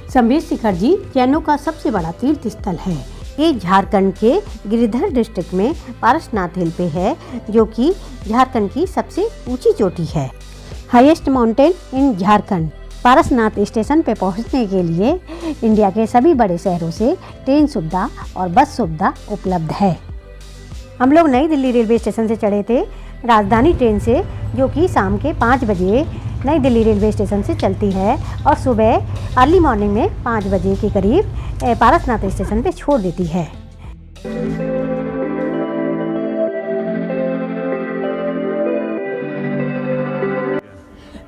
संबेश शिखर जी जैनों का सबसे बड़ा तीर्थ स्थल है। ये झारखंड के गिरिधर डिस्ट्रिक्ट में पारसनाथ हिल पे है, जो कि झारखंड की सबसे ऊंची चोटी है। Highest mountain in Jharkhand. Parasnath station पे पहुंचने के लिए इंडिया के सभी बड़े शहरों से ट्रेन सुविधा और बस सुविधा उपलब्ध है। हम लोग नई दिल्ली रेलवे स्टेशन से चढ़े थे राजधानी ट्रेन से, जो कि शाम के 5 बजे नई दिल्ली रेलवे स्टेशन से चलती है और सुबह अर्ली मॉर्निंग में 5 बजे के करीब पारसनाथ स्टेशन पे छोड़ देती है।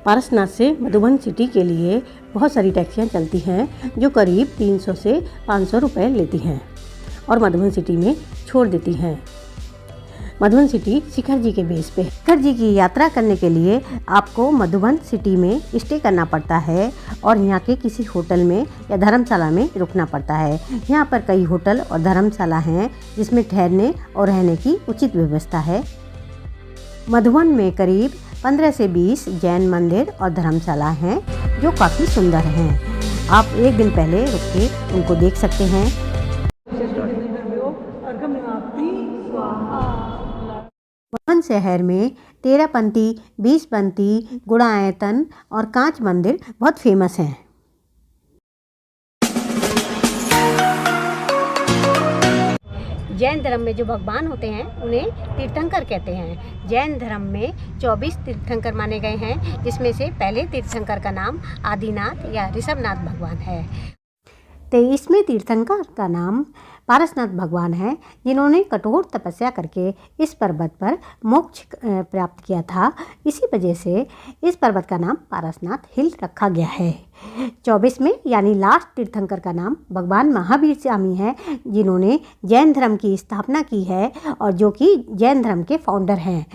पारसनाथ से मधुबन सिटी के लिए बहुत सारी टैक्सियाँ चलती हैं, जो करीब 300 से 500 रुपये लेती हैं और मधुबन सिटी में छोड़ देती हैं। मधुबन सिटी शिखर जी के बेस पे। शिखर जी की यात्रा करने के लिए आपको मधुबन सिटी में स्टे करना पड़ता है और यहाँ के किसी होटल में या धर्मशाला में रुकना पड़ता है। यहाँ पर कई होटल और धर्मशाला हैं, जिसमें ठहरने और रहने की उचित व्यवस्था है। मधुबन में करीब 15 से 20 जैन मंदिर और धर्मशाला हैं, जो काफ़ी सुंदर हैं। आप एक दिन पहले रुक के उनको देख सकते हैं। मधुबन शहर में 13पंथी, 20पंथी, गुणायतन और कांच मंदिर बहुत फेमस हैं। जैन धर्म में जो भगवान होते हैं उन्हें तीर्थंकर कहते हैं। जैन धर्म में 24 तीर्थंकर माने गए हैं, जिसमें से पहले तीर्थंकर का नाम आदिनाथ या ऋषभनाथ भगवान है। 23वें तीर्थंकर का नाम पारसनाथ भगवान है, जिन्होंने कठोर तपस्या करके इस पर्वत पर मोक्ष प्राप्त किया था। इसी वजह से इस पर्वत का नाम पारसनाथ हिल रखा गया है। 24वें यानी लास्ट तीर्थंकर का नाम भगवान महावीर स्वामी है, जिन्होंने जैन धर्म की स्थापना की है और जो कि जैन धर्म के फाउंडर हैं।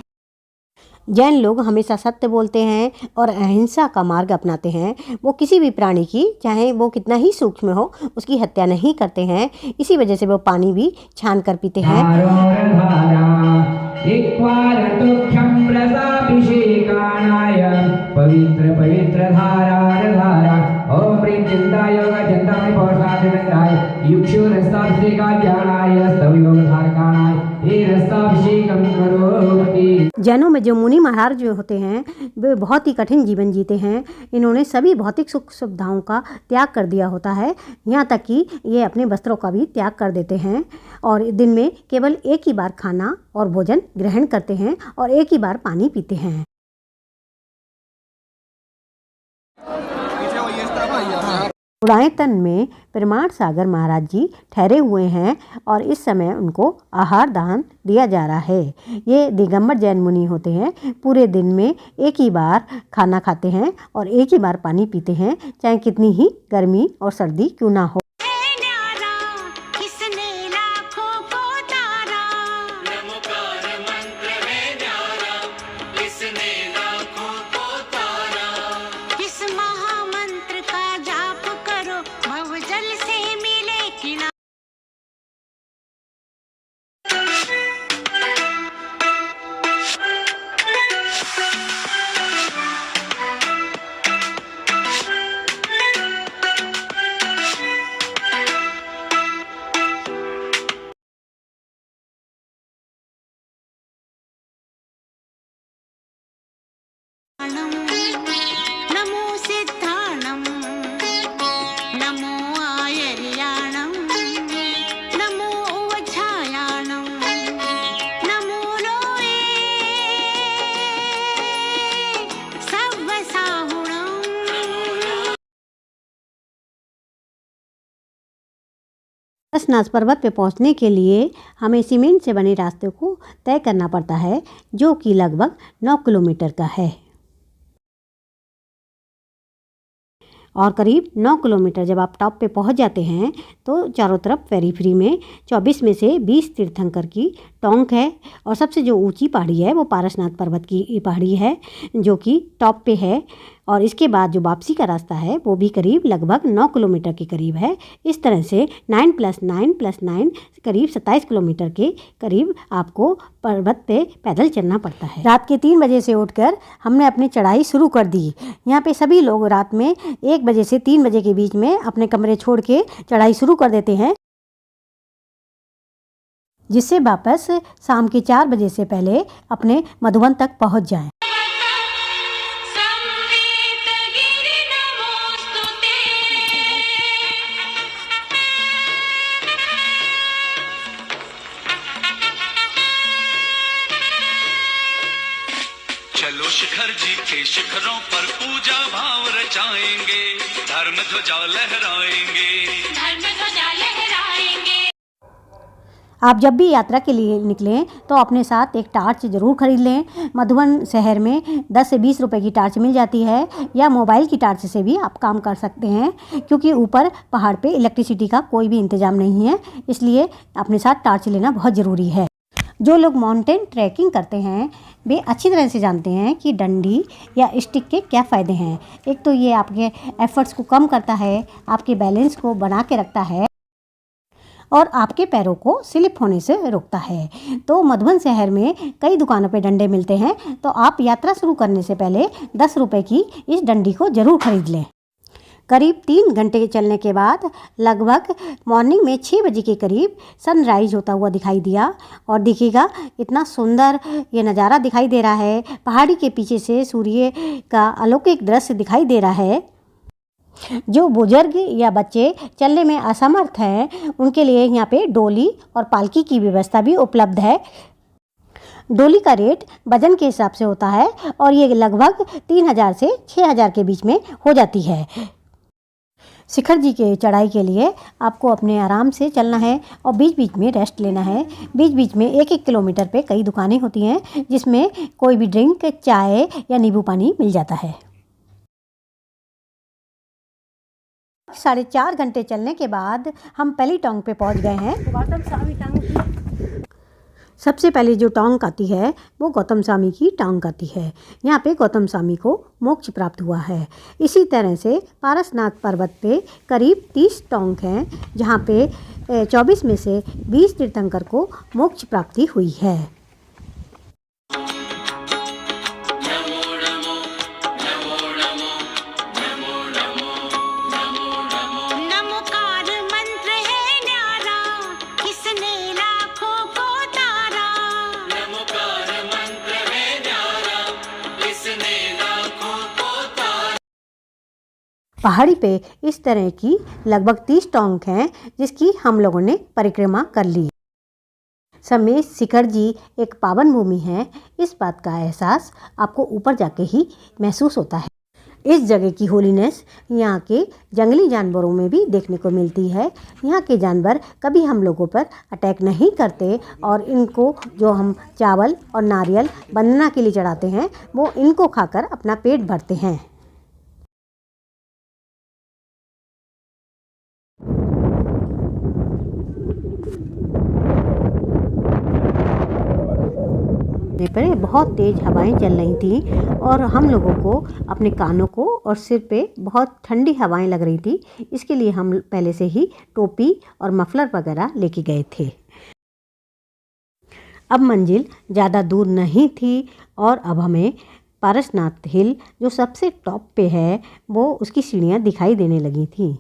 जैन लोग हमेशा सत्य बोलते हैं और अहिंसा का मार्ग अपनाते हैं। वो किसी भी प्राणी की, चाहे वो कितना ही सूक्ष्म हो, उसकी हत्या नहीं करते हैं। इसी वजह से वो पानी भी छान कर पीते हैं। पवित्र पवित्र धारा धारा ओम प्रेम चिंता योग चिंता में पौषादिनाय युक्षु रसाभिषेका ज्ञानाय स्तव योग धारकाणाय हे रसाभिषेकम करोति। जैनों में जो मुनि महाराज जो होते हैं, वे बहुत ही कठिन जीवन जीते हैं। इन्होंने सभी भौतिक सुख सुविधाओं का त्याग कर दिया होता है, यहाँ तक कि ये अपने वस्त्रों का भी त्याग कर देते हैं और दिन में केवल एक ही बार खाना और भोजन ग्रहण करते हैं और एक ही बार पानी पीते हैं। गुणायतन में प्रमाण सागर महाराज जी ठहरे हुए हैं और इस समय उनको आहार दान दिया जा रहा है। ये दिगंबर जैन मुनि होते हैं। पूरे दिन में एक ही बार खाना खाते हैं और एक ही बार पानी पीते हैं, चाहे कितनी ही गर्मी और सर्दी क्यों ना हो। नमो सिद्धाणं नमो आयर्याणं नमो वज्रायाणं नमो लोये सर्वसाहुणं। पारसनाथ पर्वत पे पहुंचने के लिए हमें सीमेंट से बने रास्ते को तय करना पड़ता है, जो कि लगभग 9 किलोमीटर का है और करीब 9 किलोमीटर जब आप टॉप पे पहुंच जाते हैं तो चारों तरफ पेरीफ्री में 24 में से 20 तीर्थंकर की टोंक है और सबसे जो ऊंची पहाड़ी है वो पारसनाथ पर्वत की पहाड़ी है, जो कि टॉप पे है और इसके बाद जो वापसी का रास्ता है वो भी करीब लगभग 9 किलोमीटर के करीब है। इस तरह से 9 + 9 + 9 करीब 27 किलोमीटर के करीब आपको पर्वत पे पैदल चलना पड़ता है। रात के 3 बजे से उठकर हमने अपनी चढ़ाई शुरू कर दी। यहाँ पे सभी लोग रात में 1 बजे से 3 बजे के बीच में अपने कमरे छोड़ के चढ़ाई शुरू कर देते हैं, जिससे वापस शाम के 4 बजे से पहले अपने मधुबन तक पहुँच जाएं। चलो शिखर जी के शिखरों पर पूजा भाव रचाएंगे, धर्म ध्वजा लहराएंगे, धर्म ध्वजा लहराएंगे। आप जब भी यात्रा के लिए निकलें तो अपने साथ एक टार्च ज़रूर खरीद लें। मधुबन शहर में 10 से 20 रुपए की टार्च मिल जाती है, या मोबाइल की टार्च से भी आप काम कर सकते हैं, क्योंकि ऊपर पहाड़ पे इलेक्ट्रिसिटी का कोई भी इंतज़ाम नहीं है, इसलिए अपने साथ टार्च लेना बहुत ज़रूरी है। जो लोग माउंटेन ट्रैकिंग करते हैं वे अच्छी तरह से जानते हैं कि डंडी या स्टिक के क्या फ़ायदे हैं। एक तो ये आपके एफर्ट्स को कम करता है, आपके बैलेंस को बना के रखता है और आपके पैरों को स्लिप होने से रोकता है। तो मधुबन शहर में कई दुकानों पे डंडे मिलते हैं, तो आप यात्रा शुरू करने से पहले 10 रुपए की इस डंडी को ज़रूर खरीद लें। करीब 3 घंटे चलने के बाद लगभग मॉर्निंग में 6 बजे के करीब सनराइज होता हुआ दिखाई दिया, और देखिएगा इतना सुंदर ये नज़ारा दिखाई दे रहा है। पहाड़ी के पीछे से सूर्य का अलौकिक दृश्य दिखाई दे रहा है। जो बुजुर्ग या बच्चे चलने में असमर्थ हैं उनके लिए यहाँ पे डोली और पालकी की व्यवस्था भी उपलब्ध है। डोली का रेट वजन के हिसाब से होता है और ये लगभग 3000 से 6000 के बीच में हो जाती है। शिखर जी के चढ़ाई के लिए आपको अपने आराम से चलना है और बीच बीच में रेस्ट लेना है। बीच बीच में 1-1 किलोमीटर पे कई दुकानें होती हैं जिसमें कोई भी ड्रिंक, चाय या नींबू पानी मिल जाता है। 4.5 घंटे चलने के बाद हम पहली टोंग पे पहुंच गए हैं। गौतम स्वामी टांग सबसे पहले जो टोंग आती है वो गौतम स्वामी की टोंग आती है। यहाँ पे गौतम स्वामी को मोक्ष प्राप्त हुआ है। इसी तरह से पारसनाथ पर्वत पे करीब 30 टोंग हैं, जहाँ पे 24 में से 20 तीर्थंकर को मोक्ष प्राप्ति हुई है। नमोकार मंत्र है न्यारा, किसने लाखों को तारा। नमोकार मंत्र है न्यारा, किसने लाखों को तारा। पहाड़ी पे इस तरह की लगभग 30 टोंग हैं जिसकी हम लोगों ने परिक्रमा कर ली। समेत शिखर जी एक पावन भूमि है, इस बात का एहसास आपको ऊपर जाके ही महसूस होता है। इस जगह की होलीनेस यहाँ के जंगली जानवरों में भी देखने को मिलती है। यहाँ के जानवर कभी हम लोगों पर अटैक नहीं करते और इनको जो हम चावल और नारियल वंदना के लिए चढ़ाते हैं वो इनको खाकर अपना पेट भरते हैं। पर बहुत तेज़ हवाएं चल रही थी और हम लोगों को अपने कानों को और सिर पे बहुत ठंडी हवाएं लग रही थी। इसके लिए हम पहले से ही टोपी और मफलर वगैरह लेके गए थे। अब मंजिल ज़्यादा दूर नहीं थी और अब हमें पारसनाथ हिल जो सबसे टॉप पे है वो उसकी सीढ़ियाँ दिखाई देने लगी थी।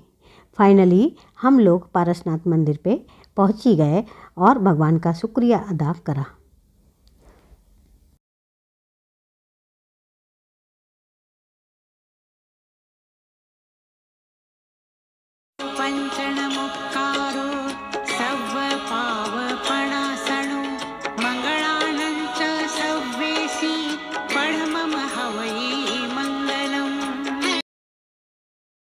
फाइनली हम लोग पारसनाथ मंदिर पे पहुँच ही गए और भगवान का शुक्रिया अदा करा।